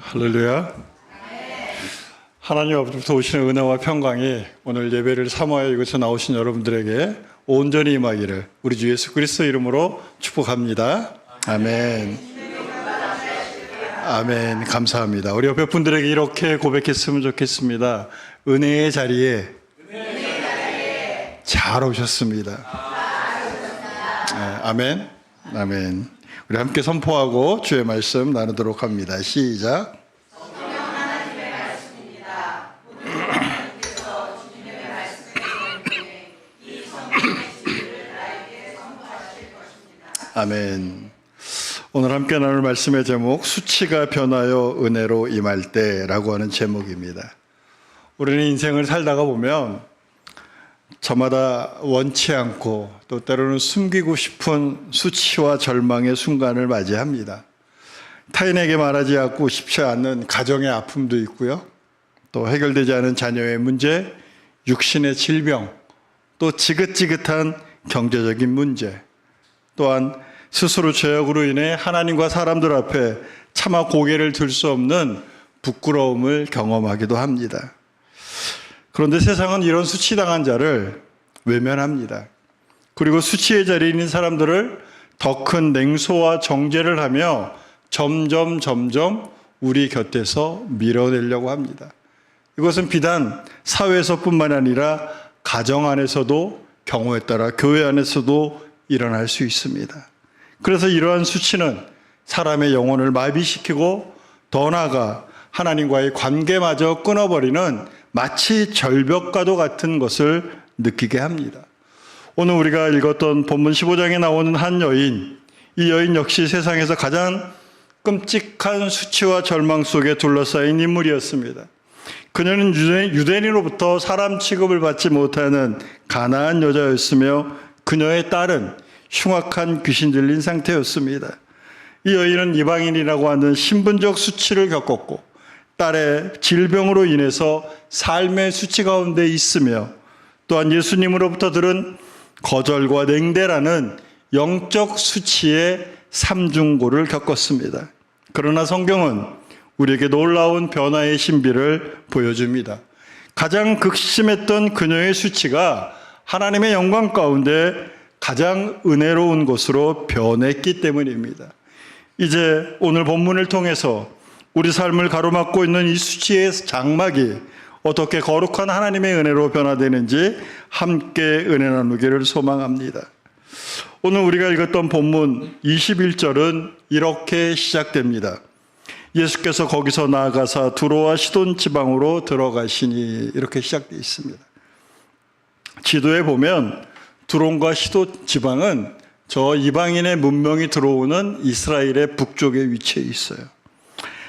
할렐루야. 하나님 앞으로부터 오시는 은혜와 평강이 오늘 예배를 사모하여 이곳에 나오신 여러분들에게 온전히 임하기를 우리 주 예수 그리스도 이름으로 축복합니다. 아멘. 아멘. 감사합니다. 우리 옆에 분들에게 이렇게 고백했으면 좋겠습니다. 은혜의 자리에 잘 오셨습니다. 네, 아멘. 아멘. 우리 함께 선포하고 주의 말씀 나누도록 합니다. 시작. 아멘. 오늘 함께 나눌 말씀의 제목, 수치가 변하여 은혜로 임할 때라고 하는 제목입니다. 우리는 인생을 살다가 보면 저마다 원치 않고 또 때로는 숨기고 싶은 수치와 절망의 순간을 맞이합니다. 타인에게 말하지 않고 싶지 않는 가정의 아픔도 있고요. 또 해결되지 않은 자녀의 문제, 육신의 질병, 또 지긋지긋한 경제적인 문제, 또한 스스로 죄악으로 인해 하나님과 사람들 앞에 차마 고개를 들 수 없는 부끄러움을 경험하기도 합니다. 그런데 세상은 이런 수치당한 자를 외면합니다. 그리고 수치의 자리에 있는 사람들을 더 큰 냉소와 정죄를 하며 점점 우리 곁에서 밀어내려고 합니다. 이것은 비단 사회에서뿐만 아니라 가정 안에서도 경우에 따라 교회 안에서도 일어날 수 있습니다. 그래서 이러한 수치는 사람의 영혼을 마비시키고 더 나아가 하나님과의 관계마저 끊어버리는 마치 절벽과도 같은 것을 느끼게 합니다. 오늘 우리가 읽었던 본문 15장에 나오는 한 여인, 이 여인 역시 세상에서 가장 끔찍한 수치와 절망 속에 둘러싸인 인물이었습니다. 그녀는 유대인으로부터 사람 취급을 받지 못하는 가난한 여자였으며 그녀의 딸은 흉악한 귀신 들린 상태였습니다. 이 여인은 이방인이라고 하는 신분적 수치를 겪었고 딸의 질병으로 인해서 삶의 수치 가운데 있으며 또한 예수님으로부터 들은 거절과 냉대라는 영적 수치의 삼중고를 겪었습니다. 그러나 성경은 우리에게 놀라운 변화의 신비를 보여줍니다. 가장 극심했던 그녀의 수치가 하나님의 영광 가운데 가장 은혜로운 것으로 변했기 때문입니다. 이제 오늘 본문을 통해서 우리 삶을 가로막고 있는 이 수치의 장막이 어떻게 거룩한 하나님의 은혜로 변화되는지 함께 은혜 나누기를 소망합니다. 오늘 우리가 읽었던 본문 21절은 이렇게 시작됩니다. 예수께서 거기서 나아가사 두로와 시돈 지방으로 들어가시니, 이렇게 시작되어 있습니다. 지도에 보면 두론과 시돈 지방은 저 이방인의 문명이 들어오는 이스라엘의 북쪽에 위치해 있어요.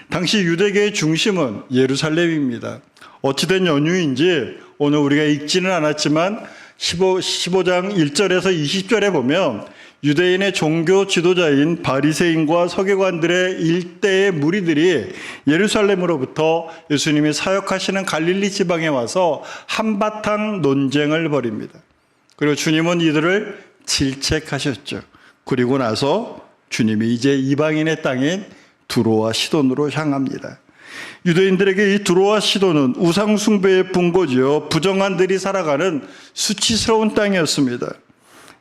당시 유대계의 중심은 예루살렘입니다. 어찌된 연유인지 오늘 우리가 읽지는 않았지만 15장 1절에서 20절에 보면 유대인의 종교 지도자인 바리새인과 서기관들의 일대의 무리들이 예루살렘으로부터 예수님이 사역하시는 갈릴리 지방에 와서 한바탕 논쟁을 벌입니다. 그리고 주님은 이들을 질책하셨죠. 그리고 나서 주님이 이제 이방인의 땅인 두로와 시돈으로 향합니다. 유대인들에게 이 두로와 시돈은 우상 숭배의 분고지요, 부정한들이 살아가는 수치스러운 땅이었습니다.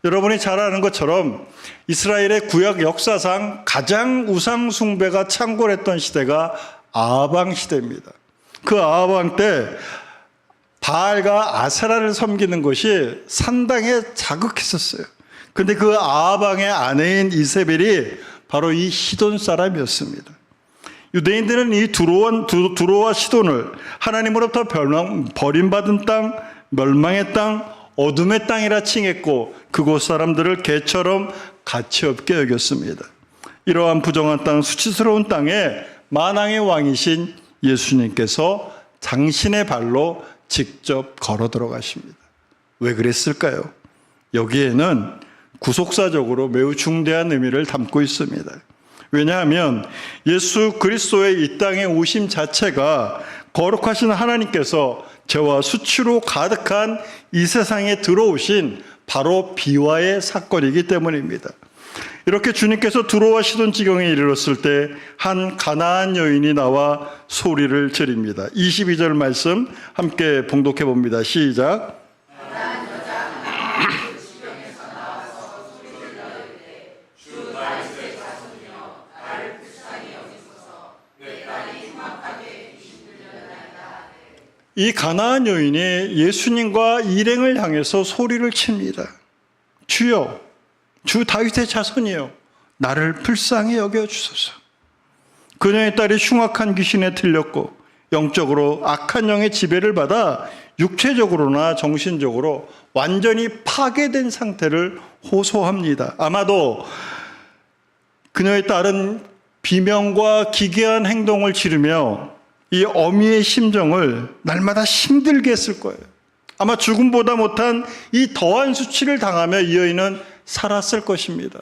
여러분이 잘 아는 것처럼 이스라엘의 구약 역사상 가장 우상 숭배가 창궐했던 시대가 아방 시대입니다. 그 아방 때 바알과 아세라를 섬기는 것이 상당히 자극했었어요. 그런데 그 아방의 아내인 이세벨이 바로 이 시돈 사람이었습니다. 유대인들은 이 두로와 시돈을 하나님으로부터 버림받은 땅, 멸망의 땅, 어둠의 땅이라 칭했고 그곳 사람들을 개처럼 가치없게 여겼습니다. 이러한 부정한 땅, 수치스러운 땅에 만왕의 왕이신 예수님께서 당신의 발로 직접 걸어 들어가십니다. 왜 그랬을까요? 여기에는 구속사적으로 매우 중대한 의미를 담고 있습니다. 왜냐하면 예수 그리스도의 이 땅에 오심 자체가 거룩하신 하나님께서 죄와 수치로 가득한 이 세상에 들어오신 바로 비화의 사건이기 때문입니다. 이렇게 주님께서 두로와 시돈 지경에 이르렀을 때 한 가나안 여인이 나와 소리를 지릅니다. 22절 말씀 함께 봉독해 봅니다. 시작. 이 가나안 여인이 예수님과 일행을 향해서 소리를 칩니다. 주여, 주 다윗의 자손이여, 나를 불쌍히 여겨주소서. 그녀의 딸이 흉악한 귀신에 들렸고 영적으로 악한 영의 지배를 받아 육체적으로나 정신적으로 완전히 파괴된 상태를 호소합니다. 아마도 그녀의 딸은 비명과 기괴한 행동을 지르며 이 어미의 심정을 날마다 힘들게 했을 거예요. 아마 죽음보다 못한 이 더한 수치를 당하며 이 여인은 살았을 것입니다.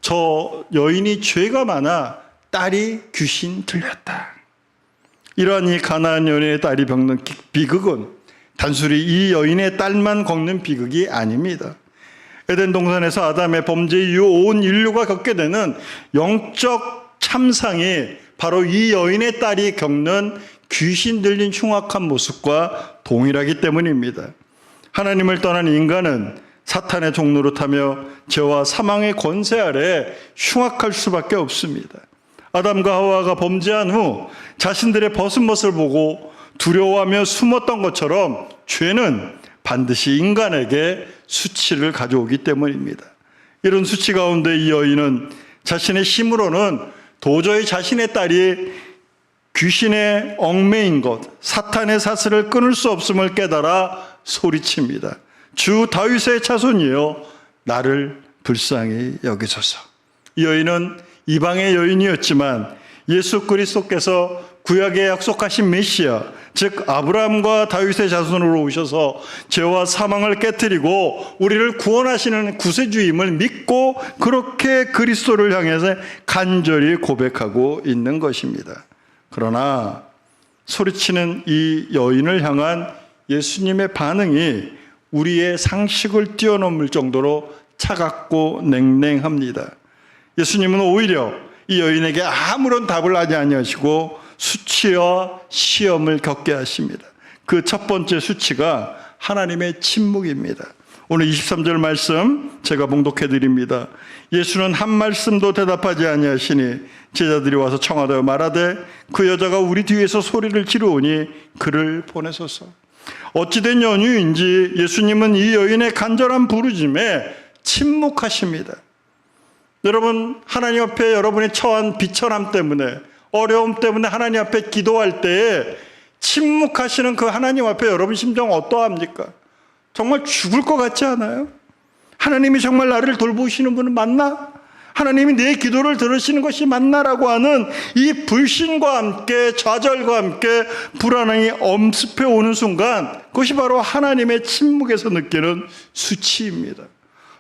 저 여인이 죄가 많아 딸이 귀신 들렸다. 이러한 이 가나안 여인의 딸이 겪는 비극은 단순히 이 여인의 딸만 겪는 비극이 아닙니다. 에덴 동산에서 아담의 범죄 이후 온 인류가 겪게 되는 영적 참상이 바로 이 여인의 딸이 겪는 귀신 들린 흉악한 모습과 동일하기 때문입니다. 하나님을 떠난 인간은 사탄의 종노릇하며 죄와 사망의 권세 아래 흉악할 수밖에 없습니다. 아담과 하와가 범죄한 후 자신들의 벗은 것을 보고 두려워하며 숨었던 것처럼 죄는 반드시 인간에게 수치를 가져오기 때문입니다. 이런 수치 가운데 이 여인은 자신의 힘으로는 도저히 자신의 딸이 귀신의 얽매인 것, 사탄의 사슬을 끊을 수 없음을 깨달아 소리칩니다. 주 다윗의 자손이여, 나를 불쌍히 여기소서. 이 여인은 이방의 여인이었지만 예수 그리스도께서 구약에 약속하신 메시아, 즉 아브라함과 다윗의 자손으로 오셔서 죄와 사망을 깨뜨리고 우리를 구원하시는 구세주임을 믿고 그렇게 그리스도를 향해서 간절히 고백하고 있는 것입니다. 그러나 소리치는 이 여인을 향한 예수님의 반응이 우리의 상식을 뛰어넘을 정도로 차갑고 냉랭합니다. 예수님은 오히려 이 여인에게 아무런 답을 하지 아니하시고 수치와 시험을 겪게 하십니다. 그 첫 번째 수치가 하나님의 침묵입니다. 오늘 23절 말씀 제가 봉독해 드립니다. 예수는 한 말씀도 대답하지 아니하시니 제자들이 와서 청하되 말하되 그 여자가 우리 뒤에서 소리를 지르오니 그를 보내소서. 어찌된 연유인지 예수님은 이 여인의 간절한 부르짖음에 침묵하십니다. 여러분, 하나님 앞에 여러분이 처한 비천함 때문에, 어려움 때문에 하나님 앞에 기도할 때에 침묵하시는 그 하나님 앞에 여러분 심정 어떠합니까? 정말 죽을 것 같지 않아요? 하나님이 정말 나를 돌보시는 분은 맞나? 하나님이 내 기도를 들으시는 것이 맞나라고 하는 이 불신과 함께 좌절과 함께 불안함이 엄습해 오는 순간, 그것이 바로 하나님의 침묵에서 느끼는 수치입니다.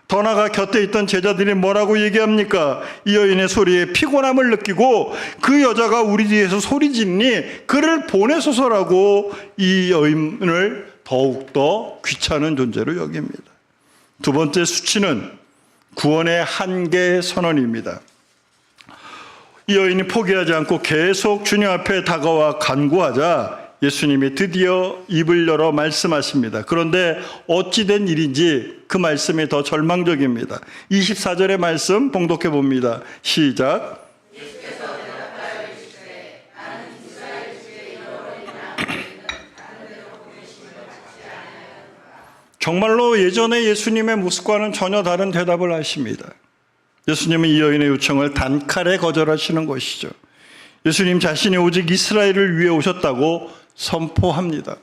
더 나아가 곁에 있던 제자들이 뭐라고 얘기합니까? 이 여인의 소리에 피곤함을 느끼고 그 여자가 우리 뒤에서 소리 지르니 그를 보내소서라고 이 여인을 더욱더 귀찮은 존재로 여깁니다. 두 번째 수치는 구원의 한계 선언입니다. 이 여인이 포기하지 않고 계속 주님 앞에 다가와 간구하자 예수님이 드디어 입을 열어 말씀하십니다. 그런데 어찌된 일인지 그 말씀이 더 절망적입니다. 24절의 말씀 봉독해 봅니다. 시작. 정말로 예전의 예수님의 모습과는 전혀 다른 대답을 하십니다. 예수님은 이 여인의 요청을 단칼에 거절하시는 것이죠. 예수님 자신이 오직 이스라엘을 위해 오셨다고 선포합니다.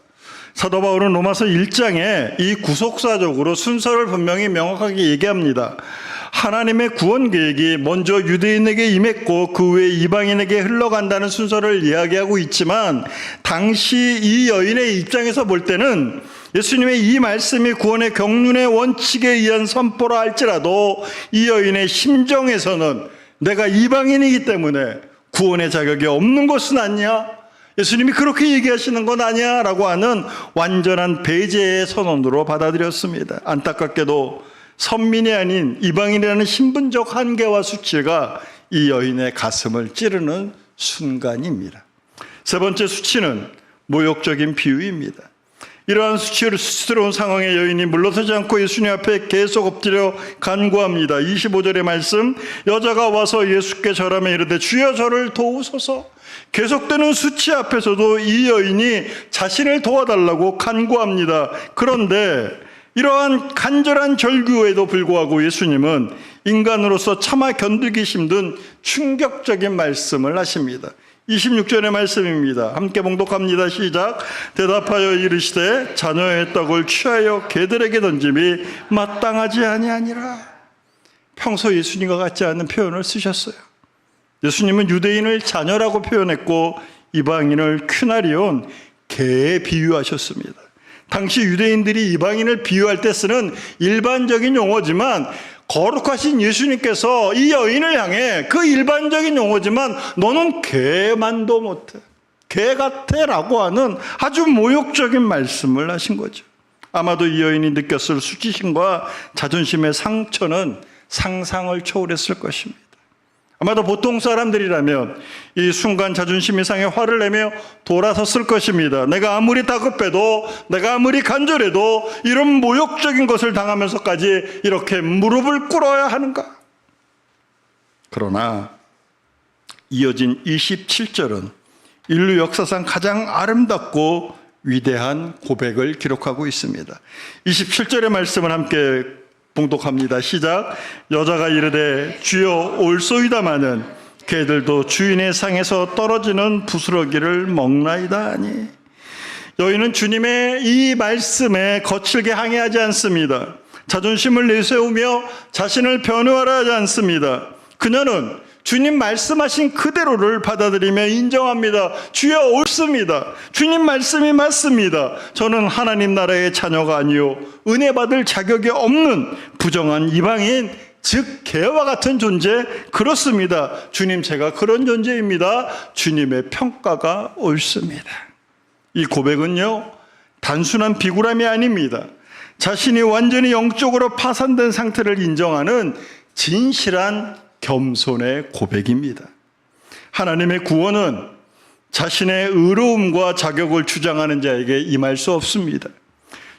사도 바울은 로마서 1장에 이 구속사적으로 순서를 분명히 명확하게 얘기합니다. 하나님의 구원 계획이 먼저 유대인에게 임했고 그 후에 이방인에게 흘러간다는 순서를 이야기하고 있지만, 당시 이 여인의 입장에서 볼 때는 예수님의 이 말씀이 구원의 경륜의 원칙에 의한 선포라 할지라도 이 여인의 심정에서는 내가 이방인이기 때문에 구원의 자격이 없는 것은 아니야? 예수님이 그렇게 얘기하시는 건 아니야? 라고 하는 완전한 배제의 선언으로 받아들였습니다. 안타깝게도 선민이 아닌 이방인이라는 신분적 한계와 수치가 이 여인의 가슴을 찌르는 순간입니다. 세 번째 수치는 모욕적인 비유입니다. 이러한 수치스러운 상황에 여인이 물러서지 않고 예수님 앞에 계속 엎드려 간구합니다. 25절의 말씀, 여자가 와서 예수께 절하며 이르되 주여 저를 도우소서. 계속되는 수치 앞에서도 이 여인이 자신을 도와달라고 간구합니다. 그런데 이러한 간절한 절규에도 불구하고 예수님은 인간으로서 차마 견디기 힘든 충격적인 말씀을 하십니다. 26절의 말씀입니다. 함께 봉독합니다. 시작. 대답하여 이르시되 자녀의 떡을 취하여 개들에게 던짐이 마땅하지 아니하니라. 평소 예수님과 같지 않은 표현을 쓰셨어요. 예수님은 유대인을 자녀라고 표현했고 이방인을 큐나리온, 개에 비유하셨습니다. 당시 유대인들이 이방인을 비유할 때 쓰는 일반적인 용어지만 거룩하신 예수님께서 이 여인을 향해 그 일반적인 용어지만 너는 개만도 못해, 개 같아 라고 하는 아주 모욕적인 말씀을 하신 거죠. 아마도 이 여인이 느꼈을 수치심과 자존심의 상처는 상상을 초월했을 것입니다. 아마도 보통 사람들이라면 이 순간 자존심이 상해 화를 내며 돌아섰을 것입니다. 내가 아무리 다급해도, 내가 아무리 간절해도 이런 모욕적인 것을 당하면서까지 이렇게 무릎을 꿇어야 하는가? 그러나 이어진 27절은 인류 역사상 가장 아름답고 위대한 고백을 기록하고 있습니다. 27절의 말씀을 함께 봉독합니다. 시작. 여자가 이르되 주여 올소이다마는 개들도 주인의 상에서 떨어지는 부스러기를 먹나이다 하니. 여인은 주님의 이 말씀에 거칠게 항의하지 않습니다. 자존심을 내세우며 자신을 변호하려 하지 않습니다. 그녀는 주님 말씀하신 그대로를 받아들이며 인정합니다. 주여 옳습니다. 주님 말씀이 맞습니다. 저는 하나님 나라의 자녀가 아니요 은혜 받을 자격이 없는 부정한 이방인, 즉 개와 같은 존재, 그렇습니다. 주님, 제가 그런 존재입니다. 주님의 평가가 옳습니다. 이 고백은요, 단순한 비굴함이 아닙니다. 자신이 완전히 영적으로 파산된 상태를 인정하는 진실한 겸손의 고백입니다. 하나님의 구원은 자신의 의로움과 자격을 주장하는 자에게 임할 수 없습니다.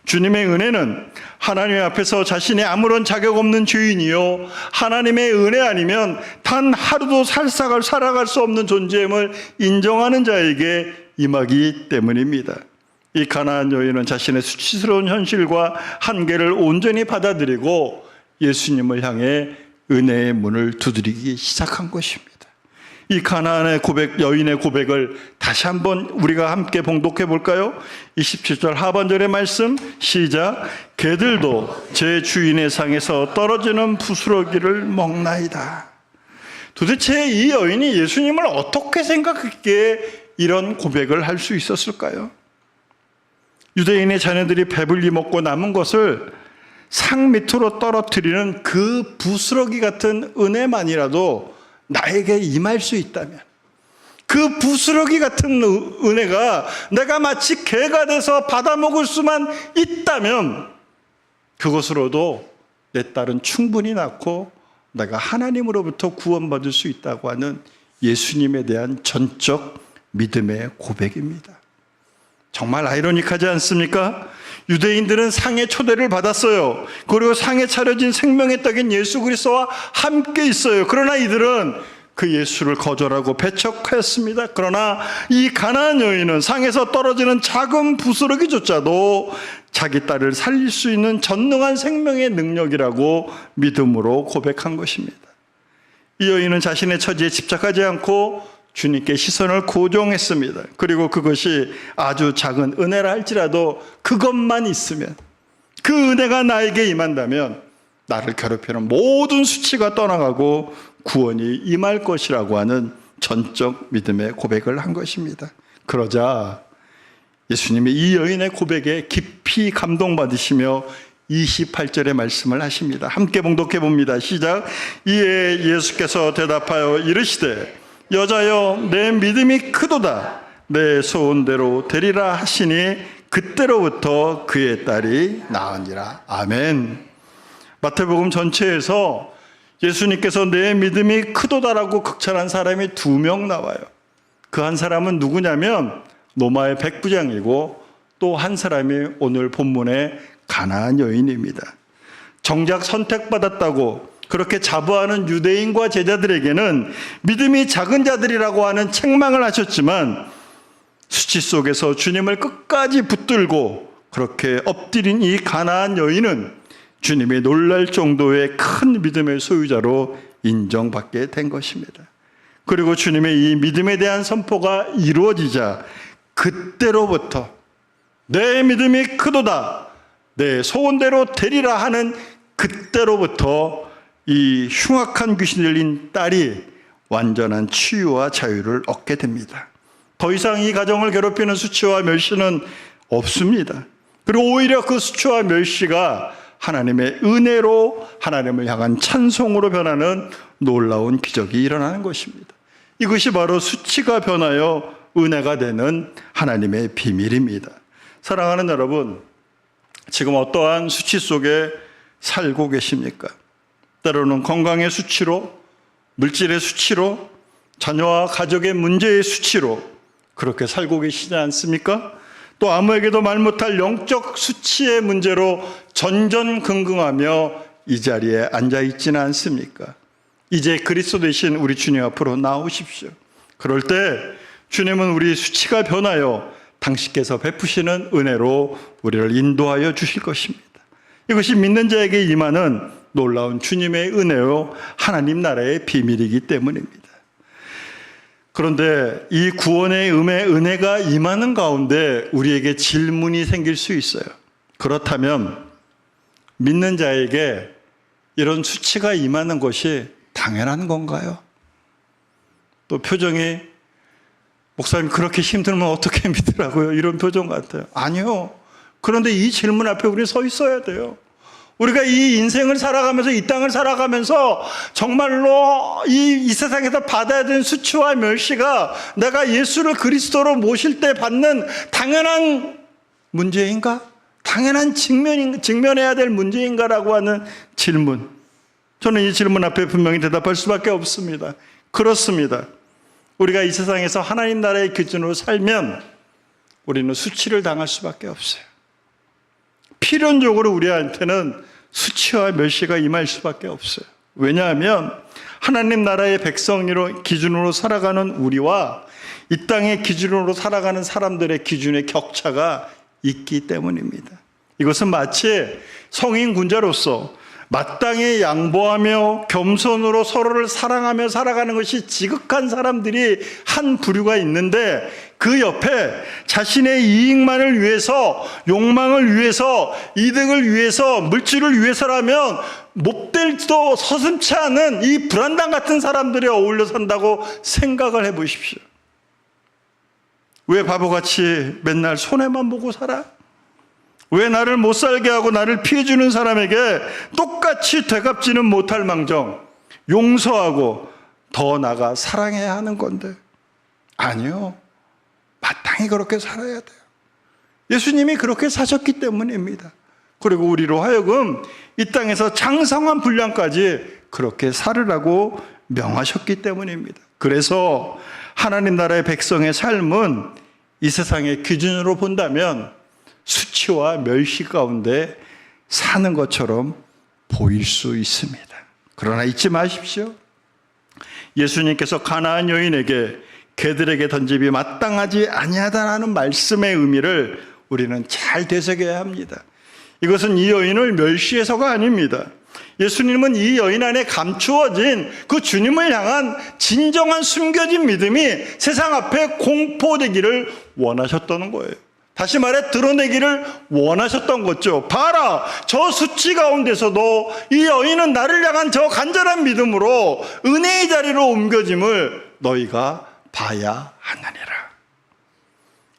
주님의 은혜는 하나님 앞에서 자신이 아무런 자격 없는 죄인이요 하나님의 은혜 아니면 단 하루도 살아갈 수 없는 존재임을 인정하는 자에게 임하기 때문입니다. 이 가나안 여인은 자신의 수치스러운 현실과 한계를 온전히 받아들이고 예수님을 향해 은혜의 문을 두드리기 시작한 것입니다. 이 가나안의 고백, 여인의 고백을 다시 한번 우리가 함께 봉독해 볼까요? 27절 하반절의 말씀 시작. 개들도 제 주인의 상에서 떨어지는 부스러기를 먹나이다. 도대체 이 여인이 예수님을 어떻게 생각했기에 이런 고백을 할 수 있었을까요? 유대인의 자녀들이 배불리 먹고 남은 것을 상 밑으로 떨어뜨리는 그 부스러기 같은 은혜만이라도 나에게 임할 수 있다면, 그 부스러기 같은 은혜가 내가 마치 개가 돼서 받아먹을 수만 있다면 그것으로도 내 딸은 충분히 낳고 내가 하나님으로부터 구원받을 수 있다고 하는 예수님에 대한 전적 믿음의 고백입니다. 정말 아이러니하지 않습니까? 유대인들은 상의 초대를 받았어요. 그리고 상에 차려진 생명의 떡인 예수 그리스도와 함께 있어요. 그러나 이들은 그 예수를 거절하고 배척했습니다. 그러나 이 가나안 여인은 상에서 떨어지는 작은 부스러기조차도 자기 딸을 살릴 수 있는 전능한 생명의 능력이라고 믿음으로 고백한 것입니다. 이 여인은 자신의 처지에 집착하지 않고 주님께 시선을 고정했습니다. 그리고 그것이 아주 작은 은혜라 할지라도 그것만 있으면, 그 은혜가 나에게 임한다면 나를 괴롭히는 모든 수치가 떠나가고 구원이 임할 것이라고 하는 전적 믿음의 고백을 한 것입니다. 그러자 예수님이 이 여인의 고백에 깊이 감동받으시며 28절의 말씀을 하십니다. 함께 봉독해 봅니다. 시작. 이에 예수께서 대답하여 이르시되 여자여 내 믿음이 크도다. 내 소원대로 되리라 하시니 그때로부터 그의 딸이 나으니라. 아멘. 마태복음 전체에서 예수님께서 내 믿음이 크도다라고 극찬한 사람이 2명 나와요. 그 한 사람은 누구냐면 로마의 백부장이고 또 한 사람이 오늘 본문의 가나안 여인입니다. 정작 선택받았다고 그렇게 자부하는 유대인과 제자들에게는 믿음이 작은 자들이라고 하는 책망을 하셨지만 수치 속에서 주님을 끝까지 붙들고 그렇게 엎드린 이 가나안 여인은 주님이 놀랄 정도의 큰 믿음의 소유자로 인정받게 된 것입니다. 그리고 주님의 이 믿음에 대한 선포가 이루어지자 그때로부터 내 믿음이 크도다, 내 소원대로 되리라 하는 그때로부터 이 흉악한 귀신이 들린 딸이 완전한 치유와 자유를 얻게 됩니다. 더 이상 이 가정을 괴롭히는 수치와 멸시는 없습니다. 그리고 오히려 그 수치와 멸시가 하나님의 은혜로 하나님을 향한 찬송으로 변하는 놀라운 기적이 일어나는 것입니다. 이것이 바로 수치가 변하여 은혜가 되는 하나님의 비밀입니다. 사랑하는 여러분, 지금 어떠한 수치 속에 살고 계십니까? 때로는 건강의 수치로, 물질의 수치로, 자녀와 가족의 문제의 수치로 그렇게 살고 계시지 않습니까? 또 아무에게도 말 못할 영적 수치의 문제로 전전긍긍하며 이 자리에 앉아 있지는 않습니까? 이제 그리스도 되신 우리 주님 앞으로 나오십시오. 그럴 때 주님은 우리 수치가 변하여 당신께서 베푸시는 은혜로 우리를 인도하여 주실 것입니다. 이것이 믿는 자에게 임하는 놀라운 주님의 은혜요 하나님 나라의 비밀이기 때문입니다. 그런데 이 구원의 은혜가 임하는 가운데 우리에게 질문이 생길 수 있어요. 그렇다면 믿는 자에게 이런 수치가 임하는 것이 당연한 건가요? 또 표정이 목사님 그렇게 힘들면 어떻게 믿으라고요? 이런 표정 같아요. 아니요. 그런데 이 질문 앞에 우리 서 있어야 돼요. 우리가 이 인생을 살아가면서 이 땅을 살아가면서 정말로 이 세상에서 받아야 되는 수치와 멸시가 내가 예수를 그리스도로 모실 때 받는 당연한 문제인가? 당연한 직면해야 될 문제인가라고 하는 질문. 저는 이 질문 앞에 분명히 대답할 수밖에 없습니다. 그렇습니다. 우리가 이 세상에서 하나님 나라의 기준으로 살면 우리는 수치를 당할 수밖에 없어요. 필연적으로 우리한테는 수치와 멸시가 임할 수밖에 없어요. 왜냐하면 하나님 나라의 백성으로 기준으로 살아가는 우리와 이 땅의 기준으로 살아가는 사람들의 기준의 격차가 있기 때문입니다. 이것은 마치 성인 군자로서 마땅히 양보하며 겸손으로 서로를 사랑하며 살아가는 것이 지극한 사람들이 한 부류가 있는데 그 옆에 자신의 이익만을 위해서, 욕망을 위해서, 이득을 위해서, 물질을 위해서라면 몹될지도 서슴치 않은 이 불안당 같은 사람들이 어울려 산다고 생각을 해보십시오. 왜 바보같이 맨날 손해만 보고 살아? 왜 나를 못 살게 하고 나를 피해주는 사람에게 똑같이 되갚지는 못할 망정 용서하고 더 나아가 사랑해야 하는 건데? 아니요. 마땅히 그렇게 살아야 돼요. 예수님이 그렇게 사셨기 때문입니다. 그리고 우리로 하여금 이 땅에서 장성한 분량까지 그렇게 살으라고 명하셨기 때문입니다. 그래서 하나님 나라의 백성의 삶은 이 세상의 기준으로 본다면 수치와 멸시 가운데 사는 것처럼 보일 수 있습니다. 그러나 잊지 마십시오. 예수님께서 가나안 여인에게 개들에게 던집이 마땅하지 아니하다라는 말씀의 의미를 우리는 잘 되새겨야 합니다. 이것은 이 여인을 멸시해서가 아닙니다. 예수님은 이 여인 안에 감추어진 그 주님을 향한 진정한 숨겨진 믿음이 세상 앞에 공포되기를 원하셨다는 거예요. 다시 말해 드러내기를 원하셨던 거죠. 봐라, 저 수치 가운데서도 이 여인은 나를 향한 저 간절한 믿음으로 은혜의 자리로 옮겨짐을 너희가 봐야 하느니라.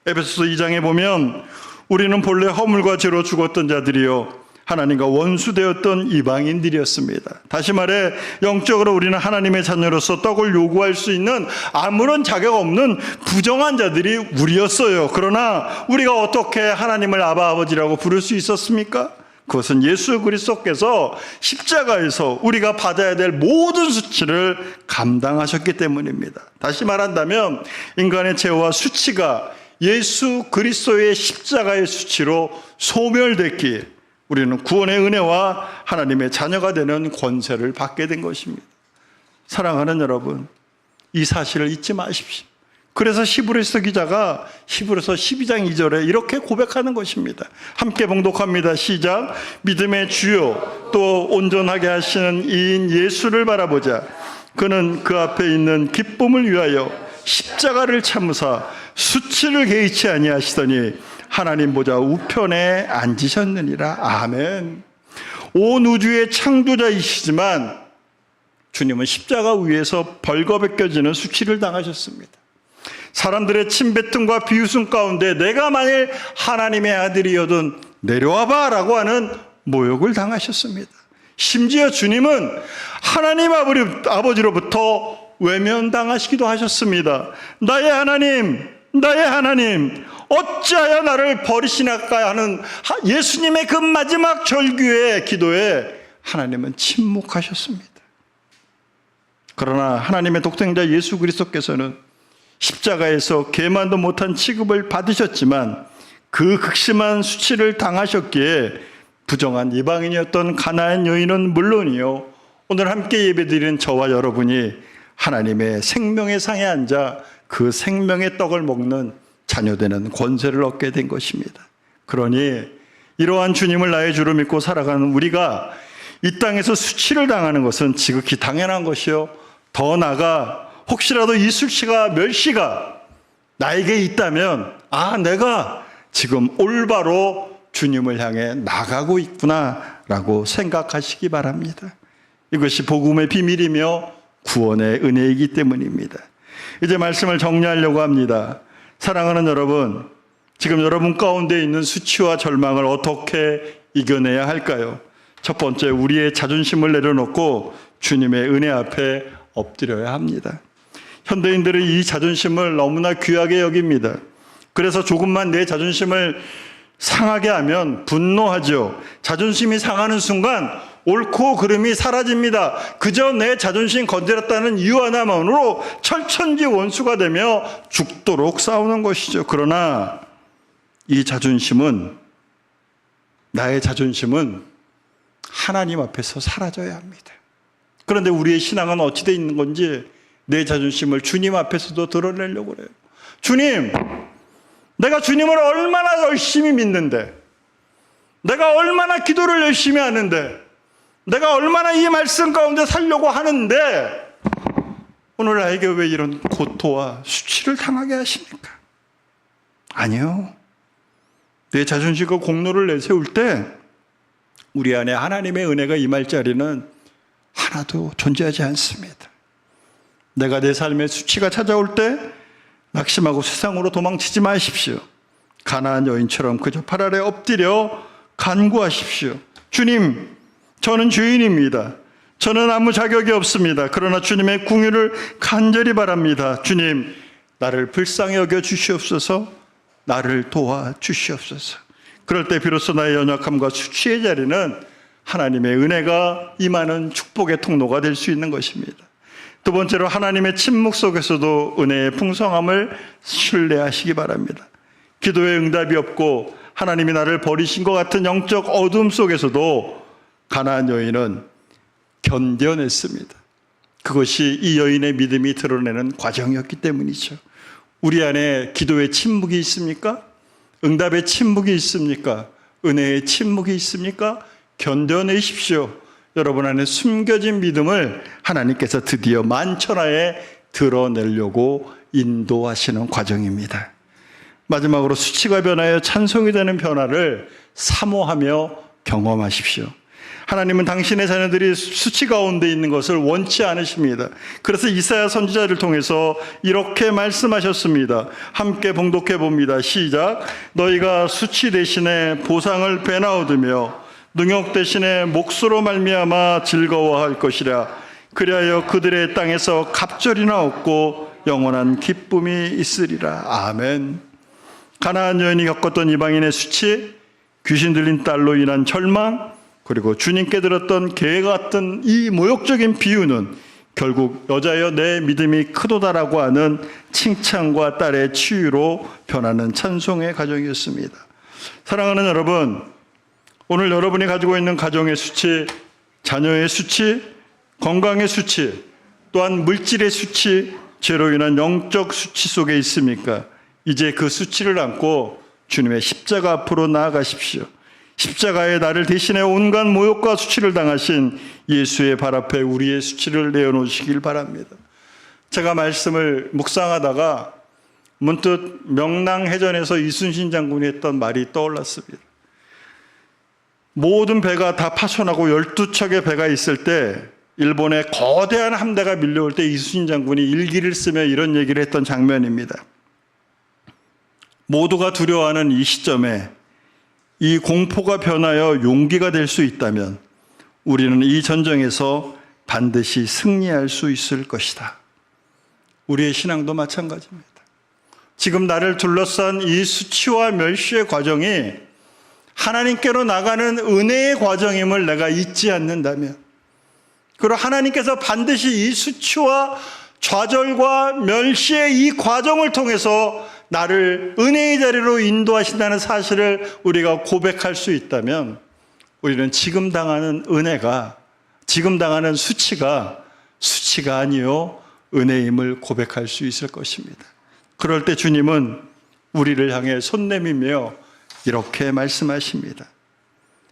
에베소서 2장에 보면 우리는 본래 허물과 죄로 죽었던 자들이요 하나님과 원수되었던 이방인들이었습니다. 다시 말해 영적으로 우리는 하나님의 자녀로서 떡을 요구할 수 있는 아무런 자격 없는 부정한 자들이 우리였어요. 그러나 우리가 어떻게 하나님을 아바 아버지라고 부를 수 있었습니까? 그것은 예수 그리스도께서 십자가에서 우리가 받아야 될 모든 수치를 감당하셨기 때문입니다. 다시 말한다면 인간의 죄와 수치가 예수 그리스도의 십자가의 수치로 소멸됐기에 우리는 구원의 은혜와 하나님의 자녀가 되는 권세를 받게 된 것입니다. 사랑하는 여러분, 이 사실을 잊지 마십시오. 그래서 히브리서 기자가 히브리서 12장 2절에 이렇게 고백하는 것입니다. 함께 봉독합니다. 시작. 믿음의 주요 또 온전하게 하시는 이인 예수를 바라보자. 그는 그 앞에 있는 기쁨을 위하여 십자가를 참으사 수치를 개의치 아니하시더니 하나님 보좌 우편에 앉으셨느니라. 아멘. 온 우주의 창조자이시지만 주님은 십자가 위에서 벌거벗겨지는 수치를 당하셨습니다. 사람들의 침뱉음과 비웃음 가운데 내가 만일 하나님의 아들이어든 내려와봐 라고 하는 모욕을 당하셨습니다. 심지어 주님은 하나님 아버지로부터 외면당하시기도 하셨습니다. 나의 하나님, 나의 하나님, 어찌하여 나를 버리시나까 하는 예수님의 그 마지막 절규의 기도에 하나님은 침묵하셨습니다. 그러나 하나님의 독생자 예수 그리스도께서는 십자가에서 개만도 못한 취급을 받으셨지만 그 극심한 수치를 당하셨기에 부정한 이방인이었던 가나안 여인은 물론이요, 오늘 함께 예배드리는 저와 여러분이 하나님의 생명의 상에 앉아 그 생명의 떡을 먹는 자녀되는 권세를 얻게 된 것입니다. 그러니 이러한 주님을 나의 주로 믿고 살아가는 우리가 이 땅에서 수치를 당하는 것은 지극히 당연한 것이요, 더 나아가 혹시라도 이 수치가 멸시가 나에게 있다면 내가 지금 올바로 주님을 향해 나가고 있구나 라고 생각하시기 바랍니다. 이것이 복음의 비밀이며 구원의 은혜이기 때문입니다. 이제 말씀을 정리하려고 합니다. 사랑하는 여러분, 지금 여러분 가운데 있는 수치와 절망을 어떻게 이겨내야 할까요? 첫 번째, 우리의 자존심을 내려놓고 주님의 은혜 앞에 엎드려야 합니다. 현대인들은 이 자존심을 너무나 귀하게 여깁니다. 그래서 조금만 내 자존심을 상하게 하면 분노하죠. 자존심이 상하는 순간 옳고 그름이 사라집니다. 그저 내 자존심 건드렸다는 이유 하나만으로 철천지 원수가 되며 죽도록 싸우는 것이죠. 그러나 이 자존심은, 나의 자존심은 하나님 앞에서 사라져야 합니다. 그런데 우리의 신앙은 어찌 돼 있는 건지 내 자존심을 주님 앞에서도 드러내려고 그래요. 주님, 내가 주님을 얼마나 열심히 믿는데, 내가 얼마나 기도를 열심히 하는데, 내가 얼마나 이 말씀 가운데 살려고 하는데 오늘 나에게 왜 이런 고토와 수치를 당하게 하십니까? 아니요. 내 자존심과 공로를 내세울 때 우리 안에 하나님의 은혜가 임할 자리는 하나도 존재하지 않습니다. 내가 내 삶에 수치가 찾아올 때 낙심하고 세상으로 도망치지 마십시오. 가나안 여인처럼 그저 발 아래 엎드려 간구하십시오. 주님, 저는 죄인입니다. 저는 아무 자격이 없습니다. 그러나 주님의 긍휼을 간절히 바랍니다. 주님, 나를 불쌍히 여겨 주시옵소서. 나를 도와 주시옵소서. 그럴 때 비로소 나의 연약함과 수치의 자리는 하나님의 은혜가 임하는 축복의 통로가 될 수 있는 것입니다. 두 번째로, 하나님의 침묵 속에서도 은혜의 풍성함을 신뢰하시기 바랍니다. 기도의 응답이 없고 하나님이 나를 버리신 것 같은 영적 어둠 속에서도 가나안 여인은 견뎌냈습니다. 그것이 이 여인의 믿음이 드러내는 과정이었기 때문이죠. 우리 안에 기도의 침묵이 있습니까? 응답의 침묵이 있습니까? 은혜의 침묵이 있습니까? 견뎌내십시오. 여러분 안에 숨겨진 믿음을 하나님께서 드디어 만천하에 드러내려고 인도하시는 과정입니다. 마지막으로, 수치가 변하여 찬송이 되는 변화를 사모하며 경험하십시오. 하나님은 당신의 자녀들이 수치 가운데 있는 것을 원치 않으십니다. 그래서 이사야 선지자를 통해서 이렇게 말씀하셨습니다. 함께 봉독해 봅니다. 시작. 너희가 수치 대신에 보상을 배나 얻으며 능욕 대신에 몫으로 말미암아 즐거워할 것이라. 그리하여 그들의 땅에서 갑절이나 얻고 영원한 기쁨이 있으리라. 아멘. 가나안 여인이 겪었던 이방인의 수치, 귀신 들린 딸로 인한 절망, 그리고 주님께 들었던 개 같은 이 모욕적인 비유는 결국 여자여 내 믿음이 크도다라고 하는 칭찬과 딸의 치유로 변하는 찬송의 가정이었습니다. 사랑하는 여러분, 오늘 여러분이 가지고 있는 가정의 수치, 자녀의 수치, 건강의 수치, 또한 물질의 수치, 죄로 인한 영적 수치 속에 있습니까? 이제 그 수치를 안고 주님의 십자가 앞으로 나아가십시오. 십자가에 나를 대신해 온갖 모욕과 수치를 당하신 예수의 발 앞에 우리의 수치를 내어놓으시길 바랍니다. 제가 말씀을 묵상하다가 문득 명랑해전에서 이순신 장군이 했던 말이 떠올랐습니다. 모든 배가 다 파손하고 12척의 배가 있을 때 일본의 거대한 함대가 밀려올 때 이순신 장군이 일기를 쓰며 이런 얘기를 했던 장면입니다. 모두가 두려워하는 이 시점에 이 공포가 변하여 용기가 될 수 있다면 우리는 이 전쟁에서 반드시 승리할 수 있을 것이다. 우리의 신앙도 마찬가지입니다. 지금 나를 둘러싼 이 수치와 멸시의 과정이 하나님께로 나가는 은혜의 과정임을 내가 잊지 않는다면, 그리고 하나님께서 반드시 이 수치와 좌절과 멸시의 이 과정을 통해서 나를 은혜의 자리로 인도하신다는 사실을 우리가 고백할 수 있다면 우리는 지금 당하는 은혜가, 지금 당하는 수치가 아니요 은혜임을 고백할 수 있을 것입니다. 그럴 때 주님은 우리를 향해 손 내밀며 이렇게 말씀하십니다.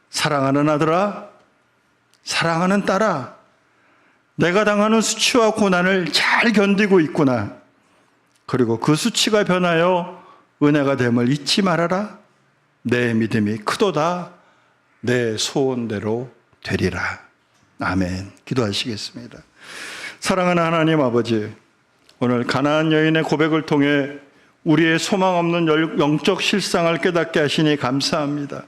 사랑하는 아들아, 사랑하는 딸아, 내가 당하는 수치와 고난을 잘 견디고 있구나. 그리고 그 수치가 변하여 은혜가 됨을 잊지 말아라. 내 믿음이 크도다. 내 소원대로 되리라. 아멘. 기도하시겠습니다. 사랑하는 하나님 아버지, 오늘 가나안 여인의 고백을 통해 우리의 소망 없는 영적 실상을 깨닫게 하시니 감사합니다.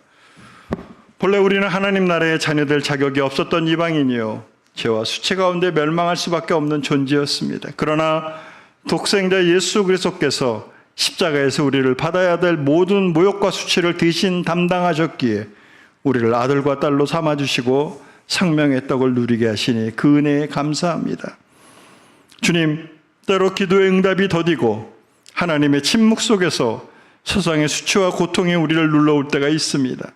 본래 우리는 하나님 나라의 자녀될 자격이 없었던 이방인이요, 죄와 수치 가운데 멸망할 수밖에 없는 존재였습니다. 그러나 독생자 예수 그리스도께서 십자가에서 우리를 받아야 될 모든 모욕과 수치를 대신 담당하셨기에 우리를 아들과 딸로 삼아주시고 생명의 떡을 누리게 하시니 그 은혜에 감사합니다. 주님, 때로 기도의 응답이 더디고 하나님의 침묵 속에서 세상의 수치와 고통이 우리를 눌러올 때가 있습니다.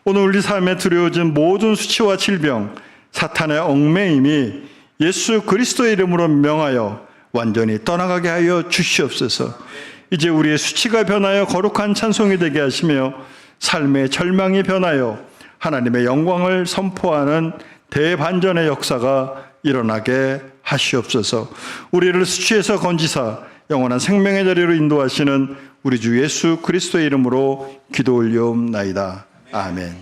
오늘 우리 삶에 두려워진 모든 수치와 질병, 사탄의 얽매임이 예수 그리스도의 이름으로 명하여 완전히 떠나가게 하여 주시옵소서. 이제 우리의 수치가 변하여 거룩한 찬송이 되게 하시며 삶의 절망이 변하여 하나님의 영광을 선포하는 대반전의 역사가 일어나게 하시옵소서. 우리를 수치에서 건지사 영원한 생명의 자리로 인도하시는 우리 주 예수 그리스도의 이름으로 기도 올리옵나이다. 아멘.